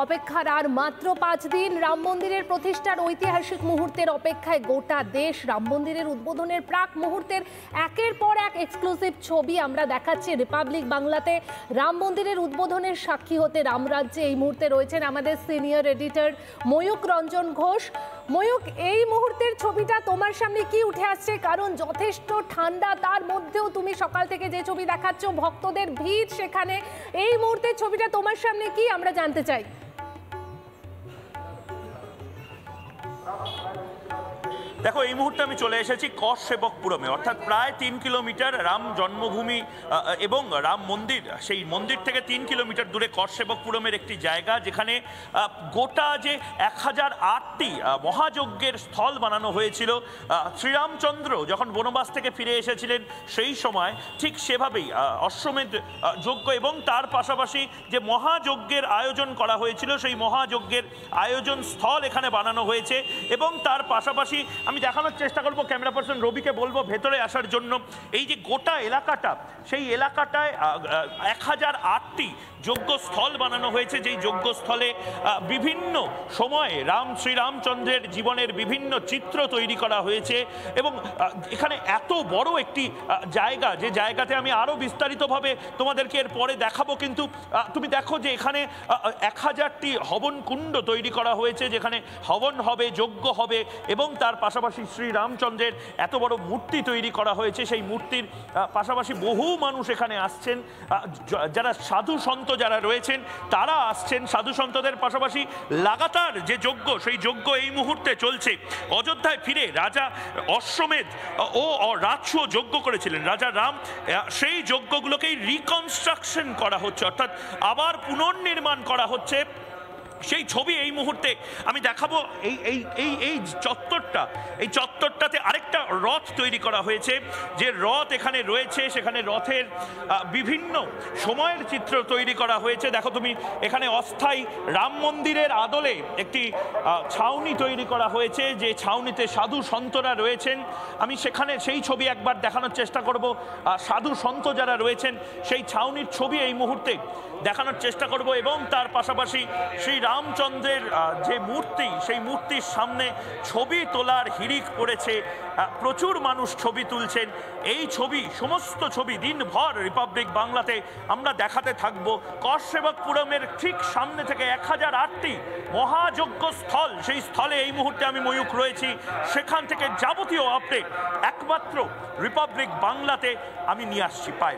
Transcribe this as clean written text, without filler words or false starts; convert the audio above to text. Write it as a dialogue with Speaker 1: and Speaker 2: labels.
Speaker 1: অপেক্ষার আর মাত্র 5 দিন। রাম মন্দিরের প্রতিষ্ঠার ঐতিহাসিক মুহূর্তের অপেক্ষায় গোটা দেশ। রাম মন্দিরের উদ্বোধনের প্রাক মুহূর্তের একের পর এক এক্সক্লুসিভ ছবি আমরা দেখাচ্ছি রিপাবলিক বাংলাতে। রাম মন্দিরের উদ্বোধনের সাক্ষী হতে রামরাজ্যে এই মুহূর্তে রয়েছেন আমাদের সিনিয়র এডিটর ময়ূক রঞ্জন ঘোষ। ময়ূক, এই মুহূর্তের ছবিটা তোমার সামনে কি উঠে আসছে? কারণ যথেষ্ট ঠান্ডা, তার মধ্যেও তুমি সকাল থেকে যে ছবি দেখাচ্ছ, ভক্তদের ভিড় সেখানে, এই মুহূর্তের ছবিটা তোমার সামনে কি আমরা জানতে চাই।
Speaker 2: দেখো, এই মুহূর্তে আমি চলে এসেছি কসসেবকপুরমে, অর্থাৎ প্রায় 3 কিলোমিটার রাম জন্মভূমি এবং রাম মন্দির, সেই মন্দির থেকে 3 কিলোমিটার দূরে কসসেবকপুরমের একটি জায়গা, যেখানে গোটা যে 1008টি মহাযজ্ঞের স্থল বানানো হয়েছিল। শ্রীরামচন্দ্র যখন বনবাস থেকে ফিরে এসেছিলেন সেই সময় ঠিক সেভাবেই অশ্বমেধ যজ্ঞ এবং তার পাশাপাশি যে মহাযজ্ঞের আয়োজন করা হয়েছিল, সেই মহাযজ্ঞের আয়োজন স্থল এখানে বানানো হয়েছে। এবং তার পাশাপাশি আমি দেখানোর চেষ্টা করব, ক্যামেরা পার্সন রবিকে বলবো ভেতরে আসার জন্য। এই যে গোটা এলাকাটা, সেই এলাকাটায় 1008টি যজ্ঞস্থল বানানো হয়েছে, যেই যজ্ঞস্থলে বিভিন্ন সময়ে শ্রীরামচন্দ্রের জীবনের বিভিন্ন চিত্র তৈরি করা হয়েছে। এবং এখানে এত বড় একটি জায়গা, যে জায়গাতে আমি আরও বিস্তারিতভাবে তোমাদেরকে এর পরে দেখাবো, কিন্তু তুমি দেখো যে এখানে 1000টি হবন কুণ্ড তৈরি করা হয়েছে, যেখানে হবন হবে, যজ্ঞ হবে এবং তার পাশাপাশি শ্রীরামচন্দ্রের এত বড় মূর্তি তৈরি করা হয়েছে। সেই মূর্তির পাশাপাশি বহু মানুষ এখানে আসছেন, যারা সাধু সন্ত যারা রয়েছেন তারা আসছেন। সাধু সন্তদের পাশাপাশি লাগাতার যে যজ্ঞ, সেই যজ্ঞ এই মুহূর্তে চলছে। অযোধ্যায় ফিরে রাজা অশ্বমেধ ও রাজসূয় যজ্ঞ করেছিলেন রাজা রাম, সেই যজ্ঞগুলোকেই রিকনস্ট্রাকশন করা হচ্ছে, অর্থাৎ আবার পুনর্নির্মাণ করা হচ্ছে। সেই ছবি এই মুহূর্তে আমি দেখাবো। এই চত্বরটাতে আরেকটা রথ তৈরি করা হয়েছে। যে রথ এখানে রয়েছে, সেখানে রথের বিভিন্ন সময়ের চিত্র তৈরি করা হয়েছে। দেখো তুমি, এখানে অস্থায়ী রাম মন্দিরের আদলে একটি ছাউনি তৈরি করা হয়েছে, যে ছাউনিতে সাধু সন্তরা রয়েছেন। আমি সেখানে সেই ছবি একবার দেখানোর চেষ্টা করব। সাধু সন্ত যারা রয়েছেন সেই ছাউনির ছবি এই মুহূর্তে দেখানোর চেষ্টা করব। এবং তার পাশাপাশি রামচন্দ্রের যে মূর্তি, সেই মূর্তির সামনে ছবি তোলার হিড়িক পড়েছে, প্রচুর মানুষ ছবি তুলছেন। এই ছবি, সমস্ত ছবি দিনভর রিপাবলিক বাংলাতে আমরা দেখাতে থাকবো। কসসেবকপুরমের ঠিক সামনে থেকে 1008টি মহাযজ্ঞ স্থল, সেই স্থলে এই মুহূর্তে আমি ময়ূক রয়েছি। সেখান থেকে যাবতীয় আপডেট একমাত্র রিপাবলিক বাংলাতে আমি নিয়ে আসছি পাই।